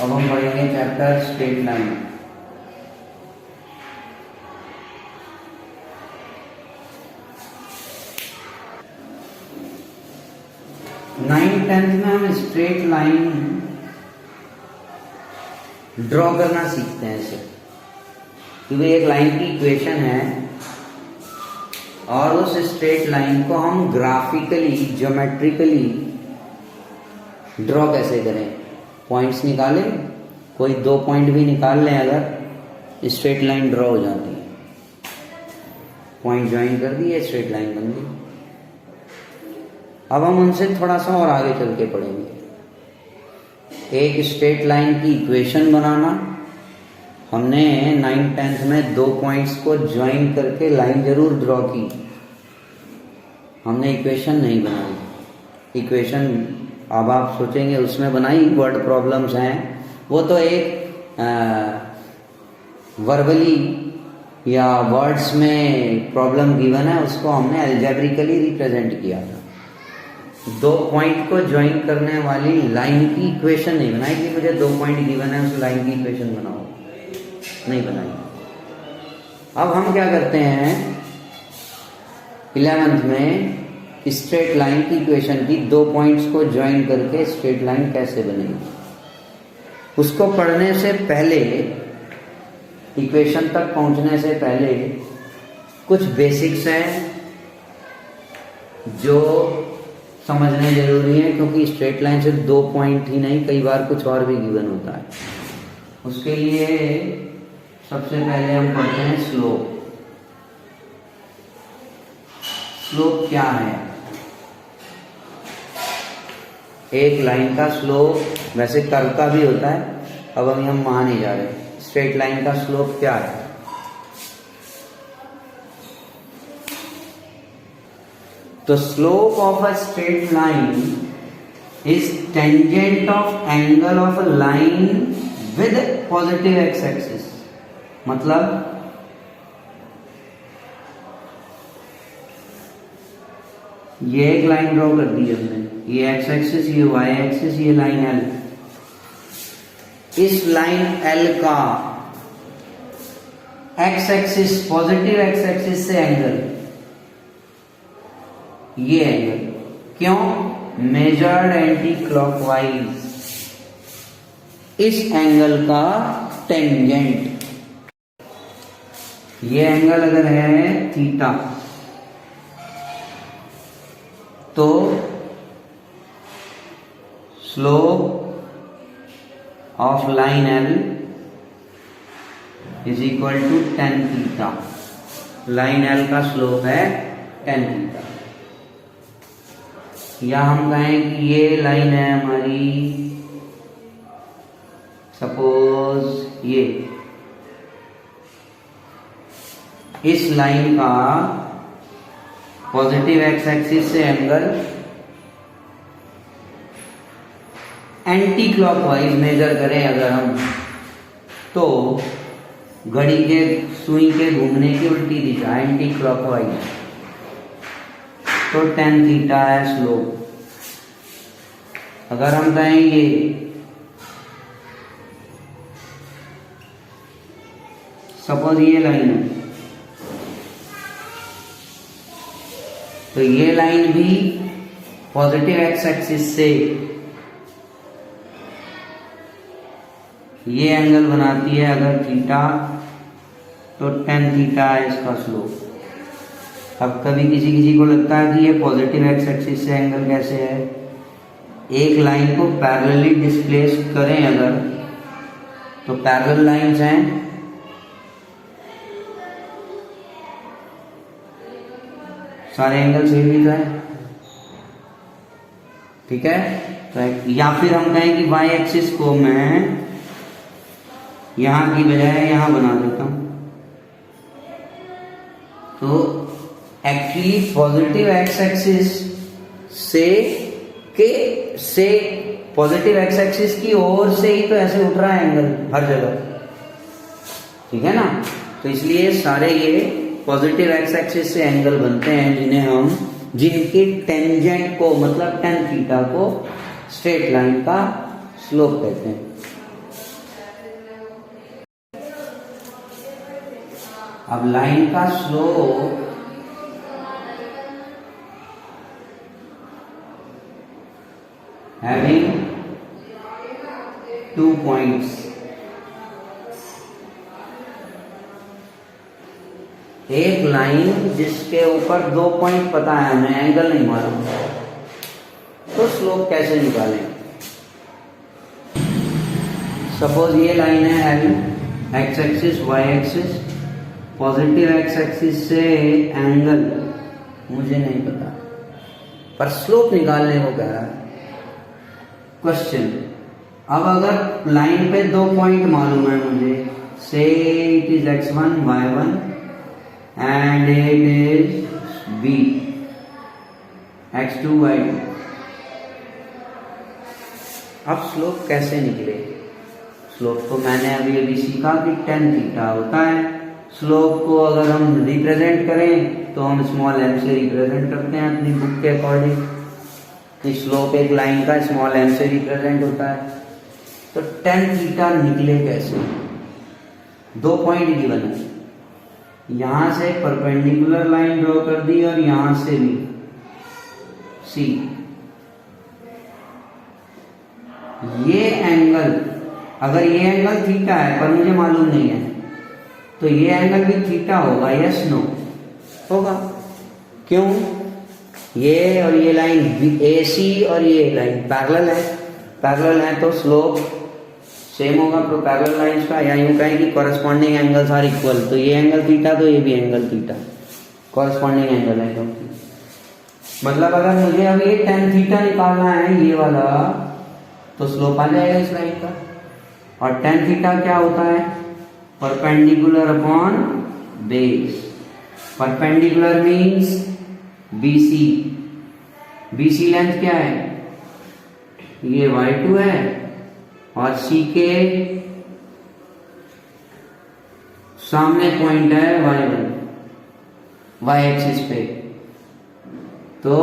अब हम पढ़ेंगे chapter straight line. Ninth tenth में हम स्ट्रेट लाइन ड्रॉ करना सीखते हैं ऐसे कि भाई एक लाइन की इक्वेशन है और उस स्ट्रेट लाइन को हम ग्राफिकली ज्योमेट्रिकली ड्रॉ कैसे करें। पॉइंट्स निकालें, कोई 2 पॉइंट भी निकाल लें अगर स्ट्रेट लाइन ड्रॉ हो जाती है। पॉइंट ज्वाइन कर दिए, स्ट्रेट लाइन बन गई। अब हम उनसे थोड़ा सा और आगे चल के पढ़ेंगे। एक स्ट्रेट लाइन की इक्वेशन बनाना, हमने 9th 10th में 2 पॉइंट्स को ज्वाइन करके लाइन जरूर ड्रॉ की, हमने इक्वेशन नहीं बनाई। इक्वेशन अब आप सोचेंगे उसमें बनाई, वर्ड प्रॉब्लम्स हैं, वो तो एक वर्बली या वर्ड्स में प्रॉब्लम गिवन है, उसको हमने अलजेब्रिकली रिप्रेजेंट किया था। 2 पॉइंट को ज्वाइन करने वाली लाइन की इक्वेशन नहीं बनाई कि मुझे 2 पॉइंट गिवन है उस लाइन की इक्वेशन बनाओ, नहीं बनाई। अब हम क्या करते हैं 11th में स्ट्रेट लाइन की इक्वेशन की 2 पॉइंट्स को ज्वाइन करके स्ट्रेट लाइन कैसे बनेगी, उसको पढ़ने से पहले, इक्वेशन तक पहुंचने से पहले कुछ बेसिक्स हैं जो समझने जरूरी है, क्योंकि स्ट्रेट लाइन से 2 पॉइंट ही नहीं, कई बार कुछ और भी गिवन होता है। उसके लिए सबसे पहले हम पढ़ते हैं स्लोप। स्लोप क्या है? एक लाइन का स्लोप, वैसे कर्व का भी होता है, अब हम वहां नहीं जा रहे। स्ट्रेट लाइन का स्लोप क्या है? तो slope of a straight line is tangent of angle of a line with positive x axis. मतलब ये एक लाइन ड्रॉ कर दी हमने, ये एक्स एक्सिस, ये वाई एक्सिस, ये लाइन एल। इस लाइन एल का x axis, positive x axis से एंगल, ये एंगल क्यों? मेजर्ड एंटी क्लॉकवाइज, इस एंगल का टेंजेंट। ये एंगल अगर है थीटा, तो slope of line L is equal to tan theta. Line L का स्लोप है tan थीटा। या हम कहें कि ये लाइन है हमारी, सपोज ये, इस लाइन का पॉजिटिव एक्स एक्सिस से एंगल एंटी क्लॉकवाइज मेजर करें अगर हम, तो घड़ी के सुई के घूमने की उल्टी दिशा, एंटी क्लॉकवाइज, तो tan थीटा है स्लोप। अगर हम कहें ये सपोज ये लाइन है, तो ये लाइन भी पॉजिटिव एक्स एक्सिस से ये एंगल बनाती है अगर थीटा, तो tan थीटा है इसका स्लोप। अब कभी किसी किसी को लगता है कि ये पॉजिटिव एक्स एक्सिस से एंगल कैसे है, एक लाइन को पैरेलली डिस्प्लेस करें अगर, तो पैरेलल लाइंस हैं, सारे एंगल सेम ही तो है, ठीक है। तो या फिर हम कहें कि वाई एक्सिस को मैं यहां की बजाय यहां बना देता हूं, तो एक्चुअली पॉजिटिव एक्स एक्सिस से पॉजिटिव एक्स एक्सिस की ओर से ही तो ऐसे उठ रहा है एंगल हर जगह, ठीक है ना। तो इसलिए सारे ये पॉजिटिव एक्स एक्सिस से एंगल बनते हैं जिनके टेंजेंट को, मतलब tan थीटा को स्ट्रेट लाइन का स्लोप कहते हैं। अब लाइन का स्लोप हैविंग 2 पॉइंट्स, एक लाइन जिसके ऊपर 2 पॉइंट पता है हमें, एंगल नहीं मालूम, तो स्लोप कैसे निकालें? सपोज ये लाइन है having x axis y axis, positive x axis से एंगल मुझे नहीं पता, पर स्लोप निकालने को कह रहा है क्वेश्चन। अब अगर लाइन पे 2 पॉइंट मालूम है मुझे, से it is x1 y1 and it is b x2 y2, अब स्लोप कैसे निकले? स्लोप तो मैंने अभी अभी सीखा कि tan थीटा होता है। स्लोप को अगर हम रिप्रेजेंट करें तो हम स्मॉल m से रिप्रेजेंट करते हैं अपनी बुक के अकॉर्डिंग, कि स्लोप एक लाइन का स्मॉल m से रिप्रेजेंट होता है। तो tan थीटा निकले कैसे? 2 पॉइंट गिवन है, यहां से परपेंडिकुलर लाइन ड्रॉ कर दी और यहां से भी सी, ये एंगल, अगर ये एंगल थीटा है पर मुझे मालूम नहीं है, तो ये एंगल भी थीटा होगा, यस नो? होगा। क्यों? ये और ये लाइन AC और ये लाइन पैरेलल है, पैरेलल है तो स्लोप सेम होगा तो पैरेलल लाइंस का, या यूं कहें कि कॉरेस्पॉन्डिंग एंगल्स आर इक्वल, तो ये एंगल थीटा तो ये भी एंगल थीटा, कॉरेस्पॉन्डिंग एंगल है क्योंकि, मतलब अगर मुझे अब ये tan थीटा निकालना है ये वाला, तो स्लोप आ जाएगा इस लाइन का। और tan थीटा क्या होता है? Perpendicular upon base. Perpendicular means BC, BC length क्या है? ये y2 है और C के सामने पॉइंट है y1, y एक्सिस पे, तो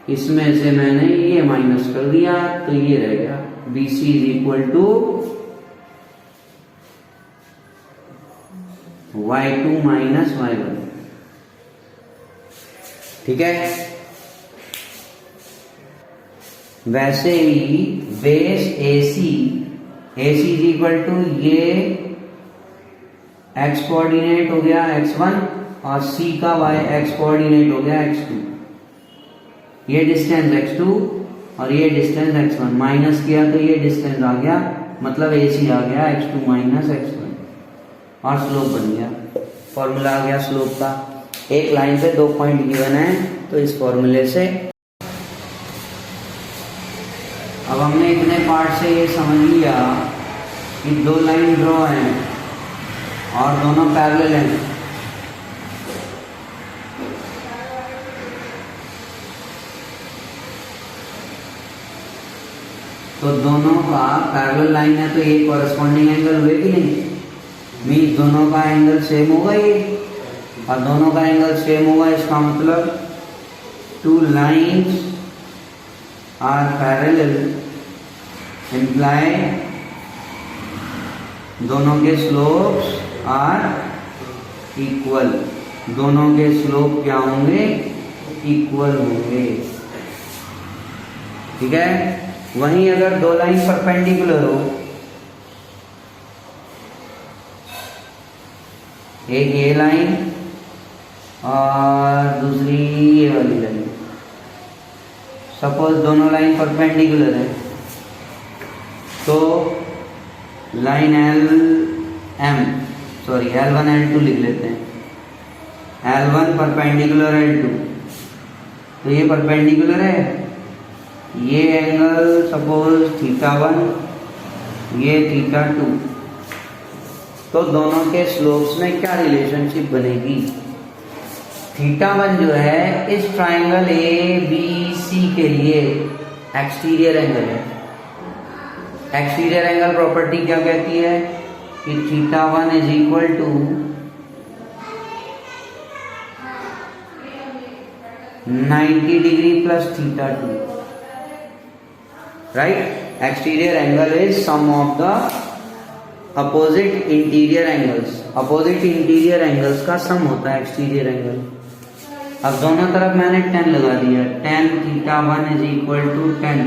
इसमें से मैंने ये माइनस कर दिया तो ये रह गया BC is equal to y2 minus y1। ठीक है, वैसे ही base AC is equal to ये x कोऑर्डिनेट हो गया x1 और C का y x कोऑर्डिनेट हो गया x2, ये डिस्टेंस x2 और ये डिस्टेंस x1, माइनस किया तो ये डिस्टेंस आ गया, मतलब AC आ गया x2 माइनस x1 और स्लोप बन गया। फॉर्मूला आ गया स्लोप का। एक लाइन पे 2 पॉइंट गिवन है तो इस फॉर्मूले से, अब हमने इतने पार्ट से ये समझ लिया कि 2 लाइन ड्रॉ हैं और दोनों पैरेलल हैं, तो दोनों का पैरेलल लाइन है तो ये कॉरेस्पॉन्डिंग एंगल हुए कि नहीं? मीन्स दोनों का एंगल सेम होगा ये, और दोनों का एंगल सेम होगा, इसका मतलब 2 लाइन्स आर पैरेलल इम्प्लाई दोनों के स्लोप्स आर इक्वल, दोनों के स्लोप क्या होंगे? इक्वल होंगे। ठीक है, वहीं अगर 2 लाइन परपेंडिकुलर हो, एक ये लाइन और दूसरी ये वाली लाइन, सपोज दोनों लाइन परपेंडिकुलर है, तो लाइन L1 L2 लिख लेते हैं, L1 परपेंडिकुलर L2, तो ये परपेंडिकुलर है, ये एंगल सपोज θ1, ये θ2, तो दोनों के स्लोप्स में क्या रिलेशनशिप बनेगी? θ1 जो है इस ट्राइंगल ABC के लिए एक्सटीरियर एंगल है। एक्सटीरियर एंगल प्रॉपर्टी क्या कहती है कि θ1 is equal to 90 degree plus θ2, right? Exterior angle is sum of the opposite interior angles का सम होता है एक्सटीरियर एंगल। अब दोनों तरफ मैंने 10 लगा दिया, tan theta 1 is equal to 10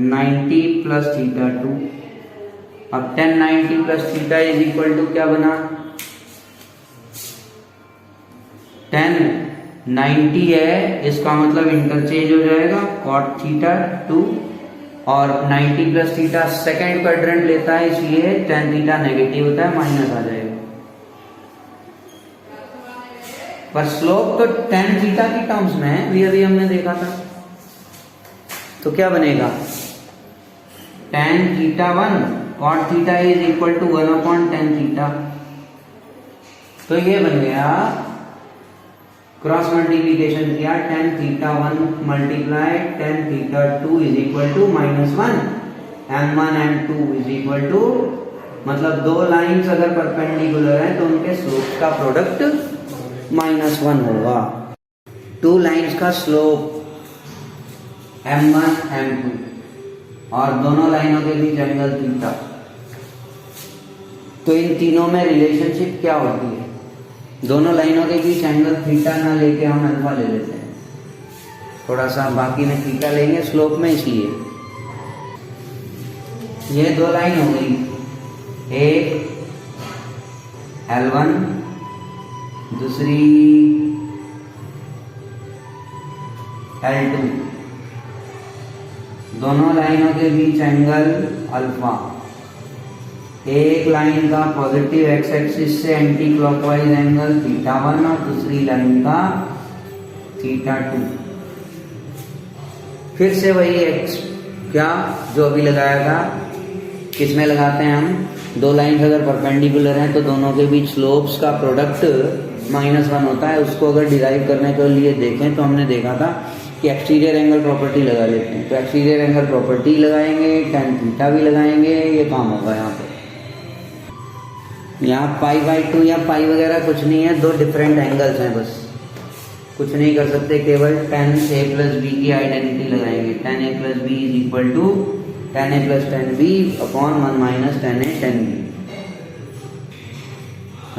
90 plus theta 2। अब tan 90 plus theta is equal to क्या बना, tan 90 है, इसका मतलब इंटरचेंज हो जाएगा cot थीटा 2, और 90 प्लस थीटा सेकेंड क्वाड्रेंट लेता है, इसलिए tan थीटा नेगेटिव होता है, माइनस आ जाएगा। पर स्लोप तो tan थीटा की टर्म्स में है, अभी हमने देखा था। तो क्या बनेगा, tan theta 1 cot theta is equal to 1/tan theta. तो ये बन गया, क्रॉस मल्टीप्लीकेशन किया, tan theta 1 multiply tan theta 2 is equal to -1, m1 m2 is equal to, मतलब दो लाइंस अगर परपेंडिकुलर है तो उनके स्लोप का प्रोडक्ट -1 होगा। टू लाइंस का स्लोप m1 m2 और दोनों लाइनों के बीच एंगल थीटा, तो इन तीनों में रिलेशनशिप क्या होती है, दोनों लाइनों के बीच एंगल थीटा ना लेके हम अल्फा ले लेते हैं, थोड़ा सा बाकी में थीटा लेंगे स्लोप में, इसलिए ये दो लाइन हो गई, एक L1 दूसरी L2, दोनों लाइनों के बीच एंगल अल्फा, एक लाइन का पॉजिटिव एक्स एक्सिस से एंटी क्लॉकवाइज एंगल थीटा 1 और दूसरी लाइन का थीटा 2। फिर से वही एक्स क्या जो अभी लगाया था, किसमें लगाते हैं हम, दो लाइन्स अगर परपेंडिकुलर हैं तो दोनों के बीच स्लोप्स का प्रोडक्ट -1 होता है। उसको अगर डिराइव करने के लिए देखें तो हमने देखा था कि एक्सटीरियर एंगल प्रॉपर्टी लगा लेते हैं, तो एक्सटीरियर एंगल प्रॉपर्टी लगाएंगे, tan थीटा भी लगाएंगे, ये काम होगा। यहाँ π/2 या पाई वगैरह कुछ नहीं है, दो डिफरेंट एंगल्स हैं, बस कुछ नहीं कर सकते, केवल tan a प्लस बी की आइडेंटिटी लगाएंगे, tan a plus B is equal to tan a plus tan b upon 1 minus tan a tan b,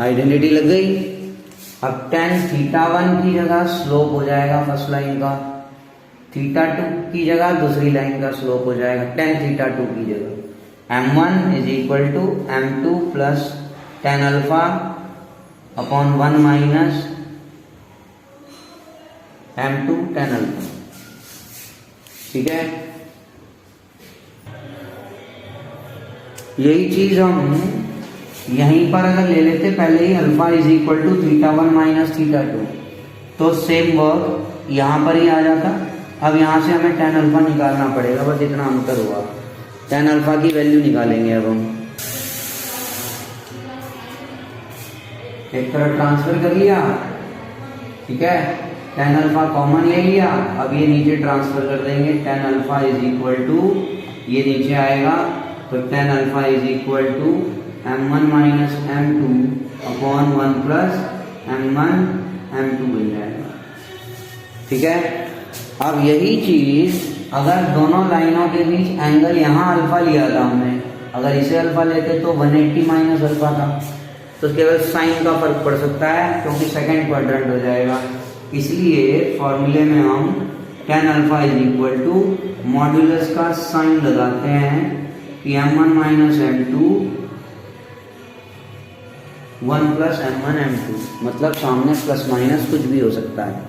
identity लग गई। अब tan थीटा 1 की जगह स्लोप हो जाएगा फर्स्ट लाइन का, थीटा 2 की जगह दूसरी लाइन का स्लोप हो जाएगा tan थीटा 2 की जगह, m1 is equal to m2 plus tan alpha upon 1 minus m2 tan alpha, ठीक है। यही चीज हम यहीं पर अगर ले लेते पहले ही, alpha is equal to theta 1 minus theta 2, तो सेम वर्क यहां पर ही आ जाता। अब यहां से हमें tan अल्फा निकालना पड़ेगा, बस इतना अंतर हुआ, tan अल्फा की वैल्यू निकालेंगे। अब हम एक तरफ ट्रांसफर कर लिया, ठीक है, tan अल्फा कॉमन ले लिया, अब ये नीचे ट्रांसफर कर देंगे, tan alpha is equal to, ये नीचे आएगा तो tan alpha is equal to m1 minus m2 upon 1 plus m1 m2 बन जाएगा, ठीक है। अब यही चीज अगर दोनों लाइनों के बीच एंगल यहाँ अल्फा लिया था हमने, अगर इसे अल्फा लेते तो 180 माइनस अल्फा था, तो केवल साइन का फर्क पड़ सकता है क्योंकि सेकेंड क्वाड्रेंट हो जाएगा, इसलिए फॉर्मूले में हम tan alpha is equal to modulus का साइन लगाते हैं कि m1 minus m2 1 plus m1 m2, मतलब सामने प्लस माइनस कुछ भी हो सकता है।